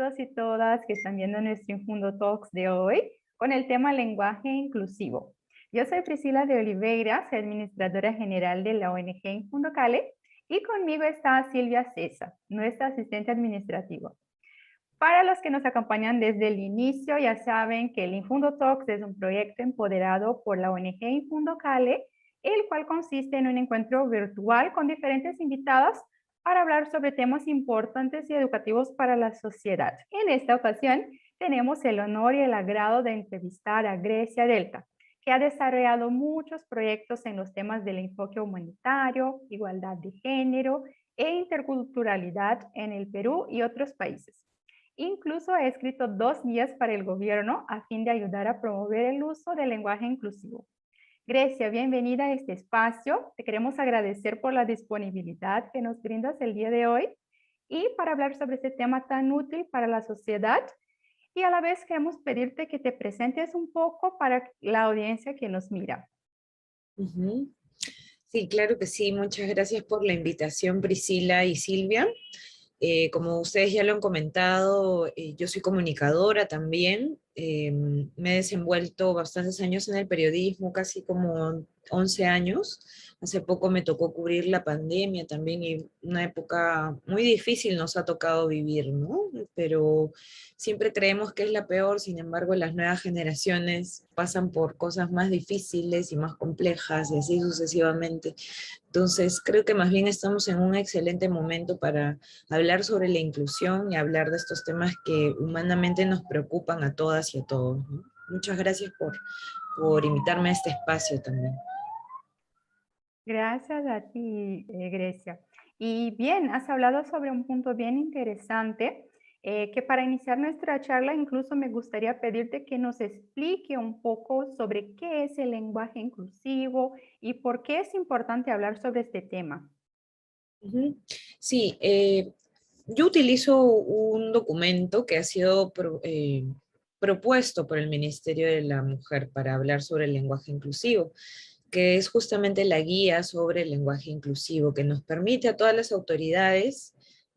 todos y todas que están viendo nuestro Infundo Talks de hoy con el tema lenguaje inclusivo. Yo soy Priscila de Oliveira, soy administradora general de la ONG Infundo Cale, y conmigo está Silvia César, nuestra asistente administrativa. Para los que nos acompañan desde el inicio, ya saben que el Infundo Talks es un proyecto empoderado por la ONG Infundo Cale, el cual consiste en un encuentro virtual con diferentes invitados para hablar sobre temas importantes y educativos para la sociedad. En esta ocasión, tenemos el honor y el agrado de entrevistar a Grecia Delta, que ha desarrollado muchos proyectos en los temas del enfoque humanitario, igualdad de género e interculturalidad en el Perú y otros países. Incluso ha escrito 2 guías para el gobierno a fin de ayudar a promover el uso del lenguaje inclusivo. Grecia, bienvenida a este espacio. Te queremos agradecer por la disponibilidad que nos brindas el día de hoy y para hablar sobre este tema tan útil para la sociedad. Y a la vez queremos pedirte que te presentes un poco para la audiencia que nos mira. Ujú. Sí, claro que sí. Muchas gracias por la invitación, Priscila y Silvia. Como ustedes ya lo han comentado, yo soy comunicadora también. Me he desenvuelto bastantes años en el periodismo, casi como 11 años. Hace poco me tocó cubrir la pandemia también y una época muy difícil nos ha tocado vivir, ¿no? Pero siempre creemos que es la peor, sin embargo, las nuevas generaciones pasan por cosas más difíciles y más complejas y así sucesivamente. Entonces, creo que más bien estamos en un excelente momento para hablar sobre la inclusión y hablar de estos temas que humanamente nos preocupan a todas y a todos, ¿no? Muchas gracias por invitarme a este espacio también. Gracias a ti, Grecia. Y bien, has hablado sobre un punto bien interesante, que para iniciar nuestra charla incluso me gustaría pedirte que nos explique un poco sobre qué es el lenguaje inclusivo y por qué es importante hablar sobre este tema. Ujú. Sí, yo utilizo un documento que ha sido propuesto por el Ministerio de la Mujer para hablar sobre el lenguaje inclusivo, que es justamente la guía sobre el lenguaje inclusivo, que nos permite a todas las autoridades,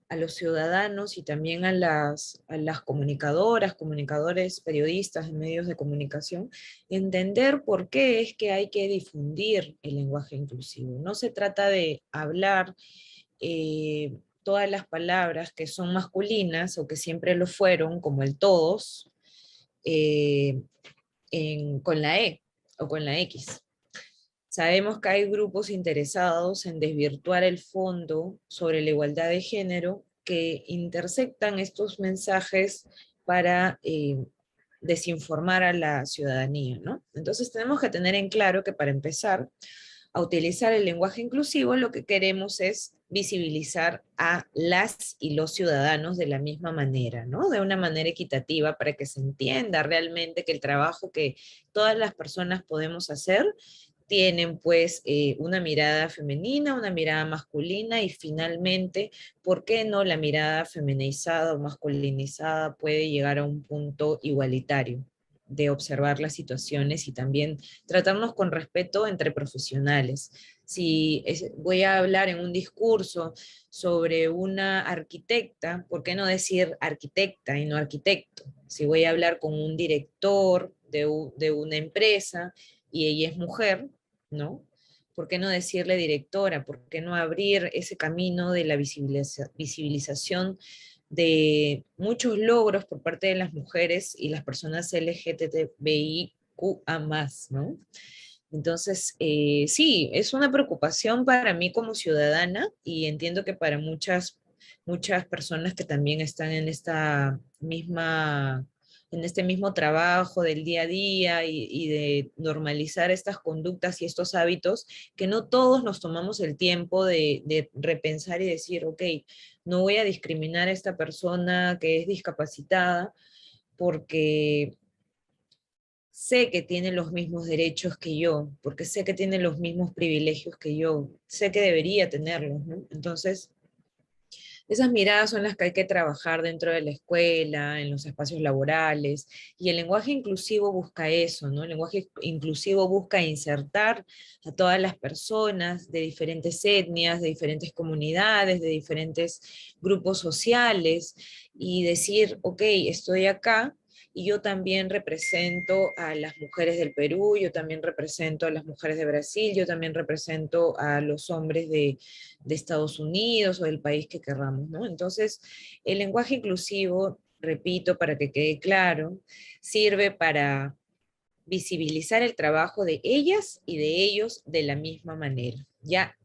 a los ciudadanos y también a las comunicadoras, comunicadores, periodistas en medios de comunicación, entender por qué es que hay que difundir el lenguaje inclusivo. No se trata de hablar todas las palabras que son masculinas o que siempre lo fueron, como el todos, eh, con la E o con la X. Sabemos que hay grupos interesados en desvirtuar el fondo sobre la igualdad de género que interceptan estos mensajes para desinformar a la ciudadanía, ¿no? Entonces tenemos que tener en claro que para empezar a utilizar el lenguaje inclusivo, lo que queremos es visibilizar a las y los ciudadanos de la misma manera, ¿no? De una manera equitativa para que se entienda realmente que el trabajo que todas las personas podemos hacer tienen pues una mirada femenina, una mirada masculina y finalmente, ¿por qué no la mirada feminizada o masculinizada puede llegar a un punto igualitario de observar las situaciones y también tratarnos con respeto entre profesionales? Si voy a hablar en un discurso sobre una arquitecta, ¿por qué no decir arquitecta y no arquitecto? Si voy a hablar con un director de una empresa y ella es mujer, ¿no? ¿Por qué no decirle directora? ¿Por qué no abrir ese camino de la visibilización de muchos logros por parte de las mujeres y las personas LGTBIQA+, ¿no? Entonces, sí, es una preocupación para mí como ciudadana y entiendo que para muchas personas que también están en este mismo trabajo del día a día y de normalizar estas conductas y estos hábitos, que no todos nos tomamos el tiempo de repensar y decir, ok, no voy a discriminar a esta persona que es discapacitada porque sé que tiene los mismos derechos que yo, porque sé que tiene los mismos privilegios que yo, sé que debería tenerlos, ¿no? Entonces, esas miradas son las que hay que trabajar dentro de la escuela, en los espacios laborales, y el lenguaje inclusivo busca eso, ¿no? El lenguaje inclusivo busca insertar a todas las personas de diferentes etnias, de diferentes comunidades, de diferentes grupos sociales, y decir, ok, estoy acá, y yo también represento a las mujeres del Perú, yo también represento a las mujeres de Brasil, yo también represento a los hombres de Estados Unidos o del país que querramos, ¿no? Entonces, el lenguaje inclusivo, repito, para que quede claro, sirve para visibilizar el trabajo de ellas y de ellos de la misma manera. Ya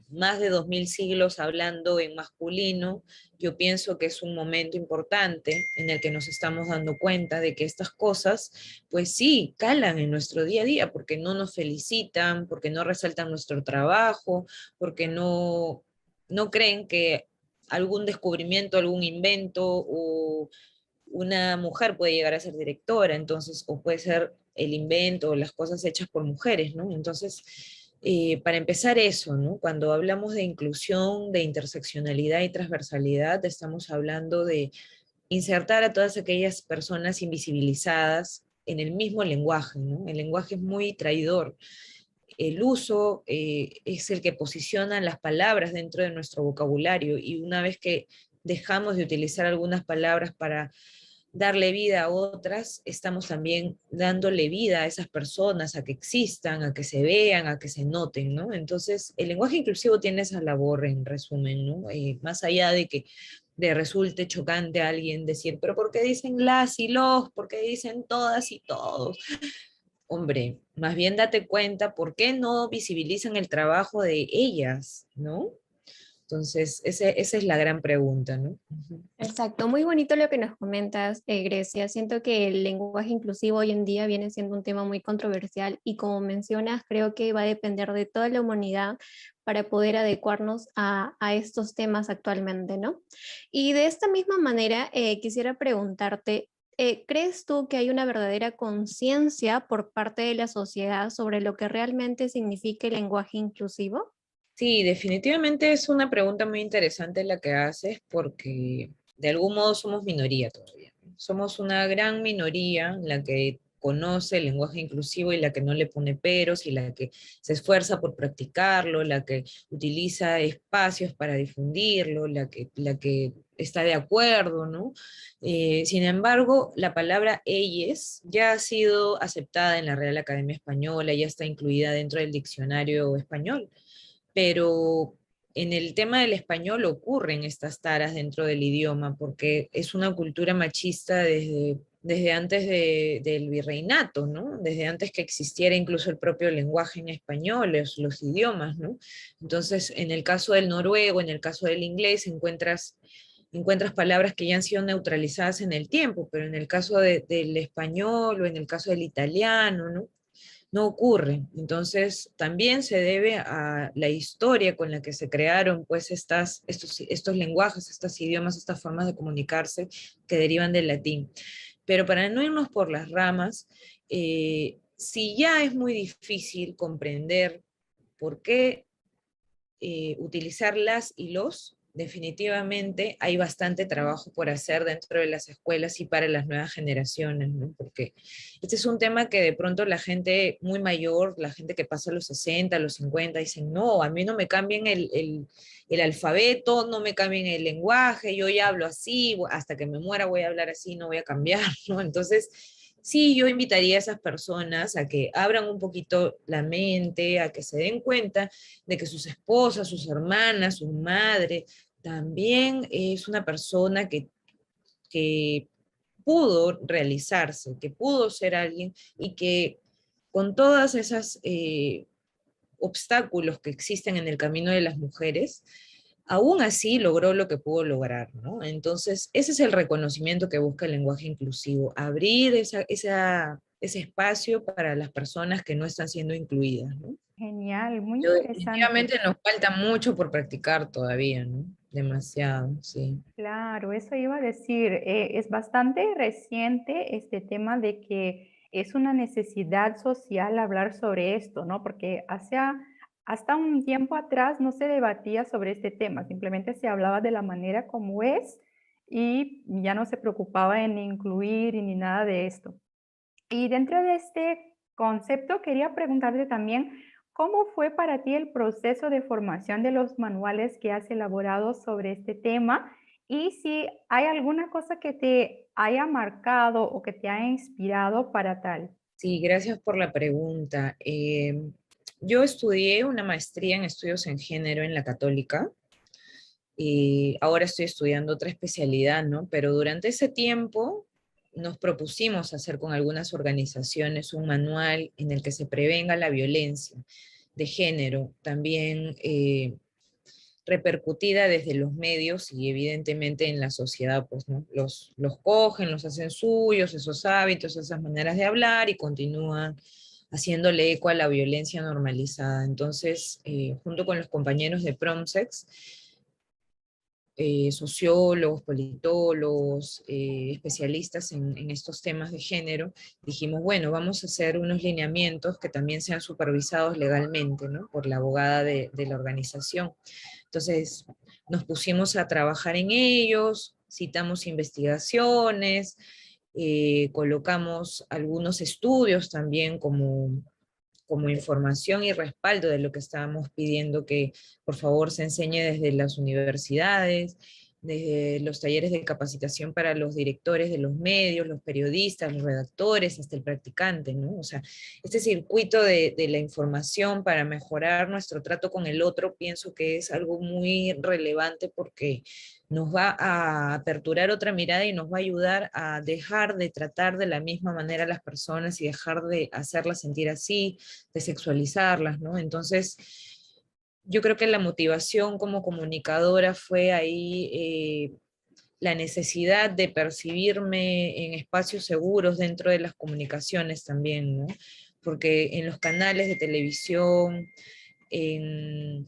más de 2000 siglos hablando en masculino, yo pienso que es un momento importante en el que nos estamos dando cuenta de que estas cosas, pues sí, calan en nuestro día a día, porque no nos felicitan, porque no resaltan nuestro trabajo, porque no creen que algún descubrimiento, algún invento o una mujer puede llegar a ser directora, entonces, o puede ser el invento o las cosas hechas por mujeres, ¿no? Entonces, para empezar eso, ¿no? Cuando hablamos de inclusión, de interseccionalidad y transversalidad, estamos hablando de insertar a todas aquellas personas invisibilizadas en el mismo lenguaje, ¿no? El lenguaje es muy traidor. El uso es el que posiciona las palabras dentro de nuestro vocabulario, y una vez que dejamos de utilizar algunas palabras para darle vida a otras, estamos también dándole vida a esas personas, a que existan, a que se vean, a que se noten, ¿no? Entonces, el lenguaje inclusivo tiene esa labor, en resumen, ¿no? Más allá de que le resulte chocante a alguien decir, pero ¿por qué dicen las y los? ¿Por qué dicen todas y todos? Hombre, más bien date cuenta, ¿por qué no visibilizan el trabajo de ellas, ¿no? Entonces, esa es la gran pregunta, ¿no? Ujú. Exacto, muy bonito lo que nos comentas, Grecia. Siento que el lenguaje inclusivo hoy en día viene siendo un tema muy controversial y como mencionas, creo que va a depender de toda la humanidad para poder adecuarnos a estos temas actualmente, ¿no? Y de esta misma manera, quisiera preguntarte, ¿crees tú que hay una verdadera conciencia por parte de la sociedad sobre lo que realmente significa el lenguaje inclusivo? Sí, definitivamente es una pregunta muy interesante la que haces, porque de algún modo somos minoría todavía, ¿no? Somos una gran minoría la que conoce el lenguaje inclusivo y la que no le pone peros y la que se esfuerza por practicarlo, la que utiliza espacios para difundirlo, la que está de acuerdo, ¿no? Sin embargo, la palabra ellas ya ha sido aceptada en la Real Academia Española, ya está incluida dentro del diccionario español, pero en el tema del español ocurren estas taras dentro del idioma, porque es una cultura machista desde antes del virreinato, ¿no? Desde antes que existiera incluso el propio lenguaje en español, los idiomas, ¿no? Entonces, en el caso del noruego, en el caso del inglés, encuentras palabras que ya han sido neutralizadas en el tiempo, pero en el caso del español o en el caso del italiano, ¿no? No ocurre. Entonces, también se debe a la historia con la que se crearon pues estos lenguajes, estos idiomas, estas formas de comunicarse que derivan del latín. Pero para no irnos por las ramas, si ya es muy difícil comprender por qué utilizar las y los, definitivamente hay bastante trabajo por hacer dentro de las escuelas y para las nuevas generaciones, ¿no? Porque este es un tema que de pronto la gente muy mayor, la gente que pasa a los 60, a los 50, dicen, no, a mí no me cambien el alfabeto, no me cambien el lenguaje, yo ya hablo así, hasta que me muera voy a hablar así, no voy a cambiar, ¿no? Entonces, sí, yo invitaría a esas personas a que abran un poquito la mente, a que se den cuenta de que sus esposas, sus hermanas, su madre, también es una persona que pudo realizarse, que pudo ser alguien y que con todas esas obstáculos que existen en el camino de las mujeres, aún así logró lo que pudo lograr, ¿no? Entonces, ese es el reconocimiento que busca el lenguaje inclusivo, abrir ese espacio para las personas que no están siendo incluidas, ¿no? Genial, muy Pero interesante. definitivamente nos falta mucho por practicar todavía, ¿no? Demasiado, sí. Claro, eso iba a decir, es bastante reciente este tema de que es una necesidad social hablar sobre esto, ¿no? Porque hasta un tiempo atrás no se debatía sobre este tema, simplemente se hablaba de la manera como es y ya no se preocupaba en incluir ni nada de esto. Y dentro de este concepto quería preguntarte también, ¿cómo fue para ti el proceso de formación de los manuales que has elaborado sobre este tema? Y si hay alguna cosa que te haya marcado o que te haya inspirado para tal. Sí, gracias por la pregunta. Yo estudié una maestría en estudios en género en la Católica y ahora estoy estudiando otra especialidad, ¿no? Pero durante ese tiempo nos propusimos hacer con algunas organizaciones un manual en el que se prevenga la violencia de género, también repercutida desde los medios y evidentemente en la sociedad, pues, ¿no? Los cogen, los hacen suyos, esos hábitos, esas maneras de hablar y continúan haciéndole eco a la violencia normalizada. Entonces, junto con los compañeros de Promsex, sociólogos, politólogos, especialistas en estos temas de género, dijimos, bueno, vamos a hacer unos lineamientos que también sean supervisados legalmente, ¿no? Por la abogada de la organización. Entonces, nos pusimos a trabajar en ellos, citamos investigaciones, colocamos algunos estudios también como información y respaldo de lo que estábamos pidiendo que por favor se enseñe desde las universidades, desde los talleres de capacitación para los directores de los medios, los periodistas, los redactores, hasta el practicante, ¿no? O sea, este circuito de la información para mejorar nuestro trato con el otro, pienso que es algo muy relevante porque nos va a aperturar otra mirada y nos va a ayudar a dejar de tratar de la misma manera a las personas y dejar de hacerlas sentir así, de sexualizarlas, ¿no? Entonces, yo creo que la motivación como comunicadora fue ahí la necesidad de percibirme en espacios seguros dentro de las comunicaciones también, ¿no? Porque en los canales de televisión, en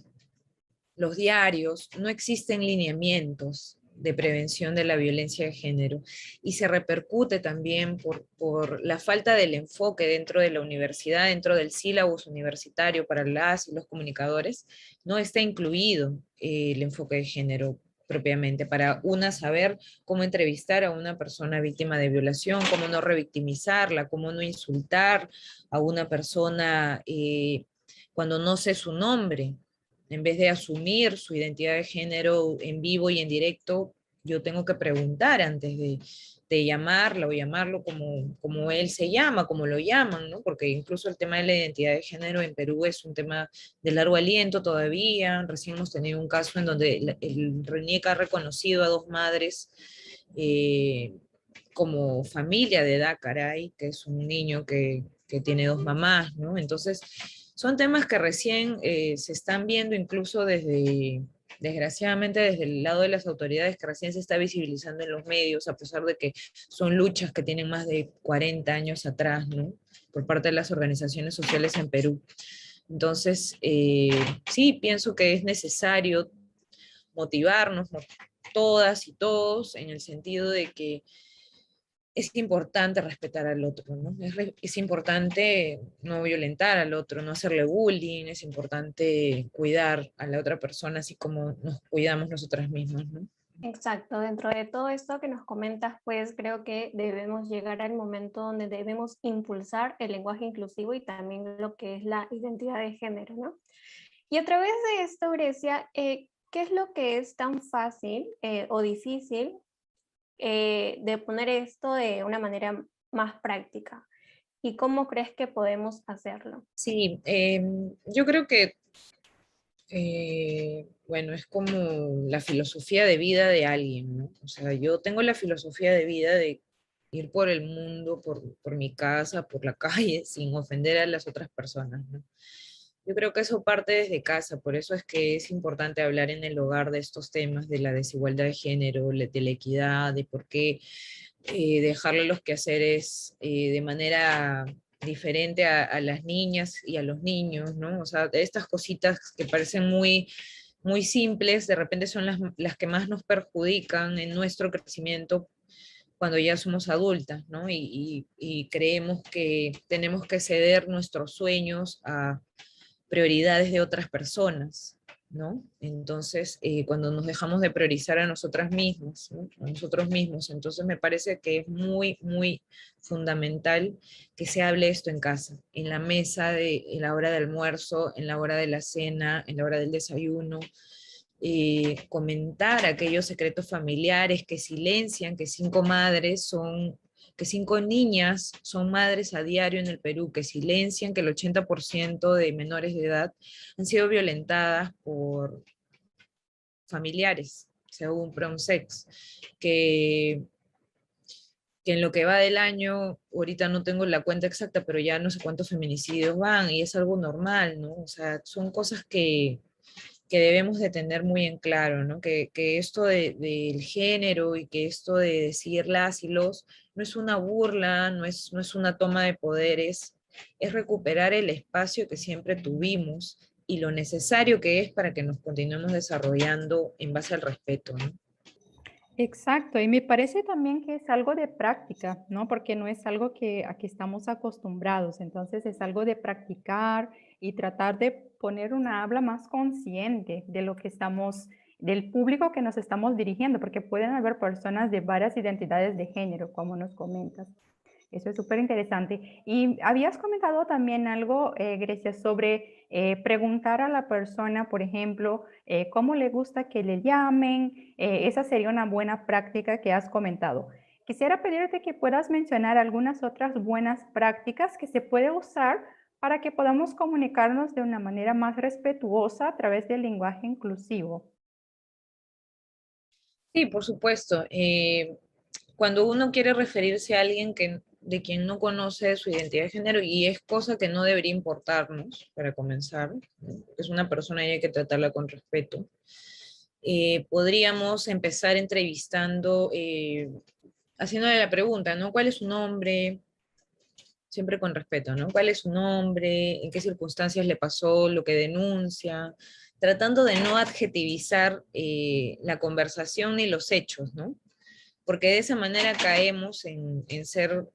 los diarios, no existen lineamientos de prevención de la violencia de género y se repercute también por la falta del enfoque dentro de la universidad, dentro del sílabus universitario para las y los comunicadores, no está incluido el enfoque de género propiamente, para una saber cómo entrevistar a una persona víctima de violación, cómo no revictimizarla, cómo no insultar a una persona cuando no sé su nombre, en vez de asumir su identidad de género en vivo y en directo, yo tengo que preguntar antes de llamarla o llamarlo como él se llama, como lo llaman, ¿no? Porque incluso el tema de la identidad de género en Perú es un tema de largo aliento todavía. Recién hemos tenido un caso en donde el RENIEC ha reconocido a dos madres como familia de Dacaray, que es un niño que tiene dos mamás, ¿no? Entonces, son temas que recién se están viendo incluso desgraciadamente, desde el lado de las autoridades, que recién se está visibilizando en los medios, a pesar de que son luchas que tienen más de 40 años atrás, ¿no? Por parte de las organizaciones sociales en Perú. Entonces, sí, pienso que es necesario motivarnos, todas y todos, en el sentido de que es importante respetar al otro, ¿no? Es importante no violentar al otro, no hacerle bullying, es importante cuidar a la otra persona así como nos cuidamos nosotras mismas, ¿no? Exacto, dentro de todo esto que nos comentas, pues creo que debemos llegar al momento donde debemos impulsar el lenguaje inclusivo y también lo que es la identidad de género, ¿no? Y a través de esto, Grecia, ¿qué es lo que es tan fácil o difícil de poner esto de una manera más práctica? ¿Y cómo crees que podemos hacerlo? Sí, yo creo que, bueno, es como la filosofía de vida de alguien, ¿no? O sea, yo tengo la filosofía de vida de ir por el mundo, por mi casa, por la calle, sin ofender a las otras personas, ¿no? Yo creo que eso parte desde casa, por eso es que es importante hablar en el hogar de estos temas, de la desigualdad de género, de la equidad, de por qué dejarle los quehaceres de manera diferente a las niñas y a los niños, ¿no? O sea, de estas cositas que parecen muy simples, de repente son las que más nos perjudican en nuestro crecimiento cuando ya somos adultas, ¿no? Y creemos que tenemos que ceder nuestros sueños prioridades de otras personas, ¿no? Entonces, cuando nos dejamos de priorizar a nosotras mismas, ¿no? A nosotros mismos, entonces me parece que es muy, muy fundamental que se hable esto en casa, en la mesa, en la hora de almuerzo, en la hora de la cena, en la hora del desayuno, comentar aquellos secretos familiares que silencian que 5 niñas son madres a diario en el Perú, que silencian que el 80% de menores de edad han sido violentadas por familiares, según Promsex, que, que en lo que va del año, ahorita no tengo la cuenta exacta, pero ya no sé cuántos feminicidios van, y es algo normal, ¿no? O sea, son cosas que debemos de tener muy en claro, ¿no? Que esto del género y que esto de decir las y los no es una burla, no es una toma de poderes, es recuperar el espacio que siempre tuvimos y lo necesario que es para que nos continuemos desarrollando en base al respeto, ¿no? Exacto, y me parece también que es algo de práctica, ¿no? Porque no es algo que a que estamos acostumbrados, entonces es algo de practicar y tratar de poner una habla más consciente de lo que estamos, del público que nos estamos dirigiendo, porque pueden haber personas de varias identidades de género, como nos comentas. Eso es súper interesante. Y habías comentado también algo, Grecia, sobre preguntar a la persona, por ejemplo, cómo le gusta que le llamen. Esa sería una buena práctica que has comentado. Quisiera pedirte que puedas mencionar algunas otras buenas prácticas que se puede usar para que podamos comunicarnos de una manera más respetuosa a través del lenguaje inclusivo. Sí, por supuesto. Cuando uno quiere referirse a alguien de quien no conoce su identidad de género, y es cosa que no debería importarnos, para comenzar, ¿no? Es una persona y hay que tratarla con respeto. Podríamos empezar entrevistando, haciéndole la pregunta, ¿no? ¿Cuál es su nombre? Siempre con respeto, ¿no? ¿Cuál es su nombre? ¿En qué circunstancias le pasó lo que denuncia? Tratando de no adjetivizar la conversación ni los hechos, ¿no? Porque de esa manera caemos en ser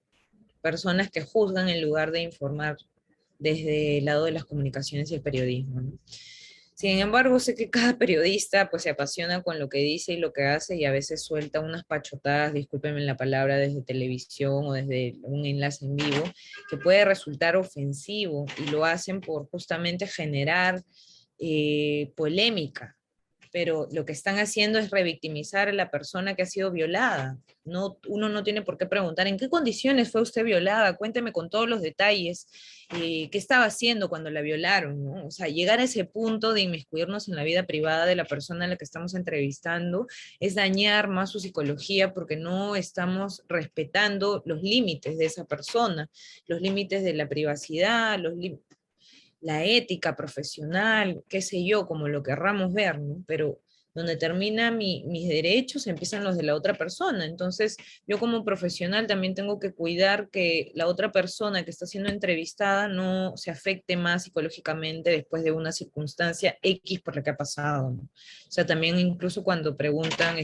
personas que juzgan en lugar de informar desde el lado de las comunicaciones y el periodismo, ¿no? Sin embargo, sé que cada periodista pues se apasiona con lo que dice y lo que hace y a veces suelta unas pachotadas, discúlpenme la palabra, desde televisión o desde un enlace en vivo, que puede resultar ofensivo y lo hacen por justamente generar polémica, pero lo que están haciendo es revictimizar a la persona que ha sido violada. No, uno no tiene por qué preguntar en qué condiciones fue usted violada, cuénteme con todos los detalles, qué estaba haciendo cuando la violaron, ¿no? O sea, llegar a ese punto de inmiscuirnos en la vida privada de la persona a la que estamos entrevistando es dañar más su psicología porque no estamos respetando los límites de esa persona, los límites de la privacidad, la ética profesional, qué sé yo, como lo querramos ver, ¿no? Pero donde termina mis derechos empiezan los de la otra persona. Entonces, yo como profesional también tengo que cuidar que la otra persona que está siendo entrevistada no se afecte más psicológicamente después de una circunstancia X por la que ha pasado, ¿no? O sea, también incluso cuando preguntan,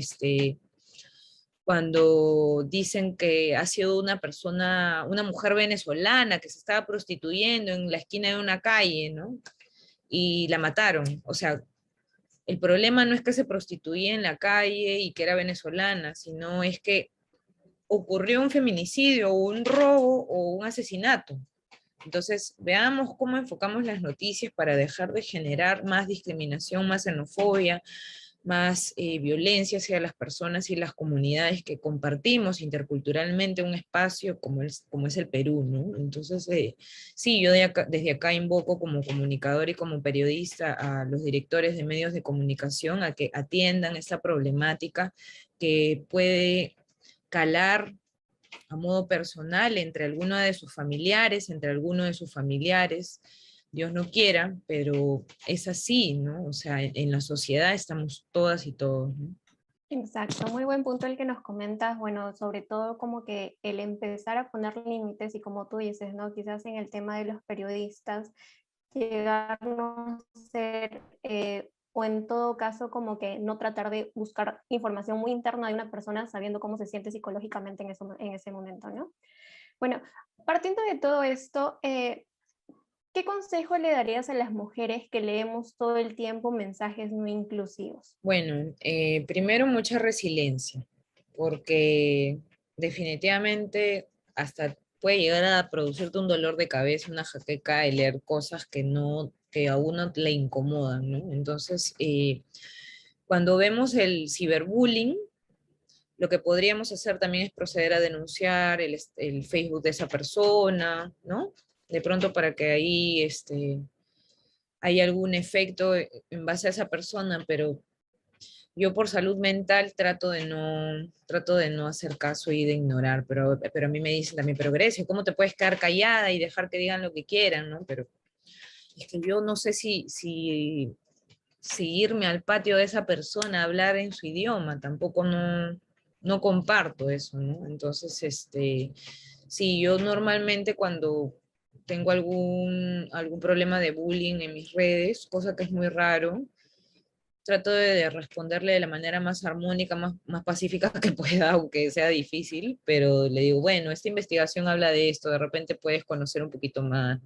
cuando dicen que ha sido una persona, una mujer venezolana que se estaba prostituyendo en la esquina de una calle, ¿no? Y la mataron. O sea, el problema no es que se prostituía en la calle y que era venezolana, sino es que ocurrió un feminicidio, o un robo o un asesinato. Entonces, veamos cómo enfocamos las noticias para dejar de generar más discriminación, más xenofobia, más violencia hacia las personas y las comunidades que compartimos interculturalmente un espacio como es el Perú, ¿no? Entonces, sí, yo desde acá invoco como comunicador y como periodista a los directores de medios de comunicación a que atiendan esta problemática que puede calar a modo personal entre alguno de sus familiares, entre alguno de sus familiares, Dios no quiera, pero es así, ¿no? O sea, en la sociedad estamos todas y todos, ¿no? Exacto, muy buen punto el que nos comentas, bueno, sobre todo como que el empezar a poner límites y como tú dices, ¿no? Quizás en el tema de los periodistas, llegar a no ser, o en todo caso como que no tratar de buscar información muy interna de una persona sabiendo cómo se siente psicológicamente en ese momento, ¿no? Bueno, partiendo de todo esto, ¿qué ¿qué consejo le darías a las mujeres que leemos todo el tiempo mensajes no inclusivos? Bueno, primero mucha resiliencia, porque definitivamente hasta puede llegar a producirte un dolor de cabeza, una jaqueca de leer cosas que no, que a uno le incomodan, ¿no? Entonces, cuando vemos el ciberbullying, lo que podríamos hacer también es proceder a denunciar el Facebook de esa persona, ¿no? De pronto para que ahí hay algún efecto en base a esa persona, pero yo por salud mental trato de no hacer caso y de ignorar, pero a mí me dicen también, pero Grecia, ¿cómo te puedes quedar callada y dejar que digan lo que quieran, ¿no? Pero es que yo no sé si irme al patio de esa persona a hablar en su idioma, tampoco no comparto eso, ¿no? Entonces, sí, yo normalmente cuando tengo algún problema de bullying en mis redes, cosa que es muy raro, trato de responderle de la manera más armónica, más pacífica que pueda, aunque sea difícil, pero le digo, bueno, esta investigación habla de esto, de repente puedes conocer un poquito más.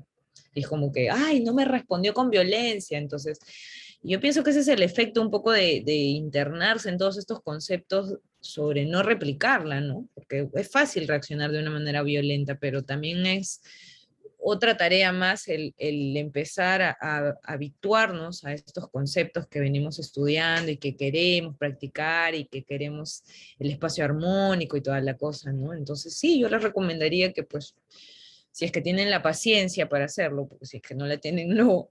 Y es como que, ay, no me respondió con violencia. Entonces, yo pienso que ese es el efecto un poco de internarse en todos estos conceptos sobre no replicarla, ¿no? Porque es fácil reaccionar de una manera violenta, pero también es otra tarea más el empezar a habituarnos a estos conceptos que venimos estudiando y que queremos practicar y que queremos el espacio armónico y toda la cosa, ¿no? Entonces sí, yo les recomendaría que pues, si es que tienen la paciencia para hacerlo, porque si es que no la tienen, no,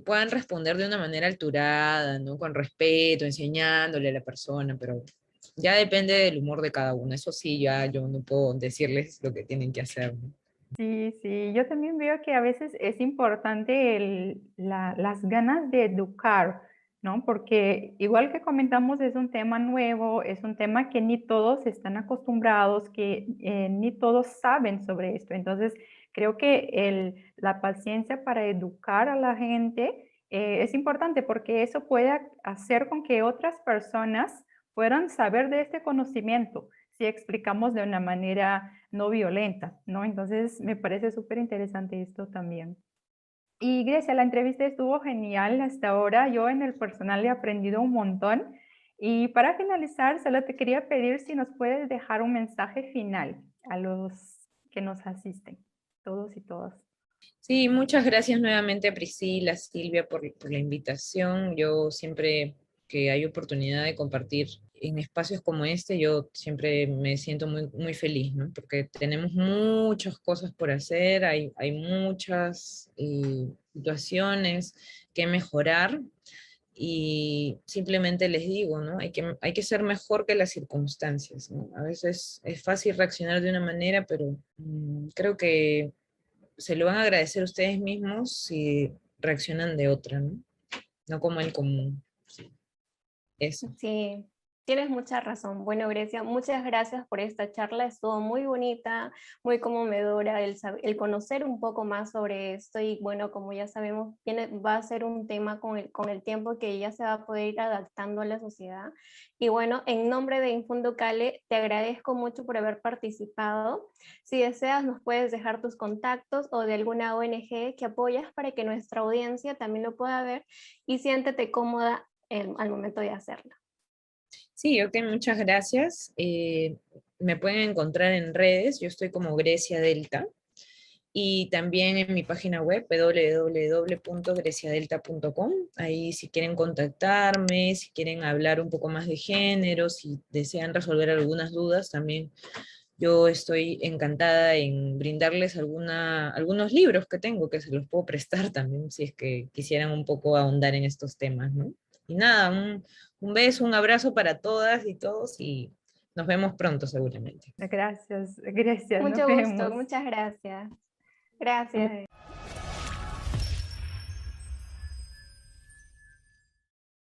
puedan responder de una manera alturada, ¿no? Con respeto, enseñándole a la persona, pero ya depende del humor de cada uno. Eso sí, ya yo no puedo decirles lo que tienen que hacer, ¿no? Sí, sí, yo también veo que a veces es importante las ganas de educar, ¿no? Porque igual que comentamos, es un tema nuevo, es un tema que ni todos están acostumbrados, que ni todos saben sobre esto. Entonces, creo que la paciencia para educar a la gente es importante porque eso puede hacer con que otras personas puedan saber de este conocimiento si explicamos de una manera no violenta, ¿no? Entonces me parece súper interesante esto también. Y Grecia, la entrevista estuvo genial hasta ahora. Yo en el personal he aprendido un montón. Y para finalizar, solo te quería pedir si nos puedes dejar un mensaje final a los que nos asisten, todos y todas. Sí, muchas gracias nuevamente a Priscila, Silvia, por la invitación. Yo siempre que hay oportunidad de compartir en espacios como este, yo siempre me siento muy feliz, ¿no? Porque tenemos muchas cosas por hacer, hay muchas situaciones que mejorar y simplemente les digo, ¿no? Hay que ser mejor que las circunstancias, ¿no? A veces es fácil reaccionar de una manera, pero creo que se lo van a agradecer ustedes mismos si reaccionan de otra, ¿no? No como el común. Eso. Sí, tienes mucha razón. Bueno, Grecia, muchas gracias por esta charla. Estuvo muy bonita, muy conmovedora el conocer un poco más sobre esto y bueno, como ya sabemos, va a ser un tema con el tiempo que ya se va a poder ir adaptando a la sociedad. Y bueno, en nombre de Infundo Cale, te agradezco mucho por haber participado. Si deseas, nos puedes dejar tus contactos o de alguna ONG que apoyas para que nuestra audiencia también lo pueda ver y siéntete cómoda al momento de hacerlo. Sí, ok, muchas gracias. Me pueden encontrar en redes, yo estoy como Grecia Delta, y también en mi página web www.greciadelta.com. Ahí si quieren contactarme, si quieren hablar un poco más de género, si desean resolver algunas dudas, también yo estoy encantada en brindarles algunos libros que tengo que se los puedo prestar también si es que quisieran un poco ahondar en estos temas, ¿no? Y nada, un beso, un abrazo para todas y todos y nos vemos pronto seguramente. Gracias, Grecia, nos Mucho gusto, vemos. muchas gracias. Gracias.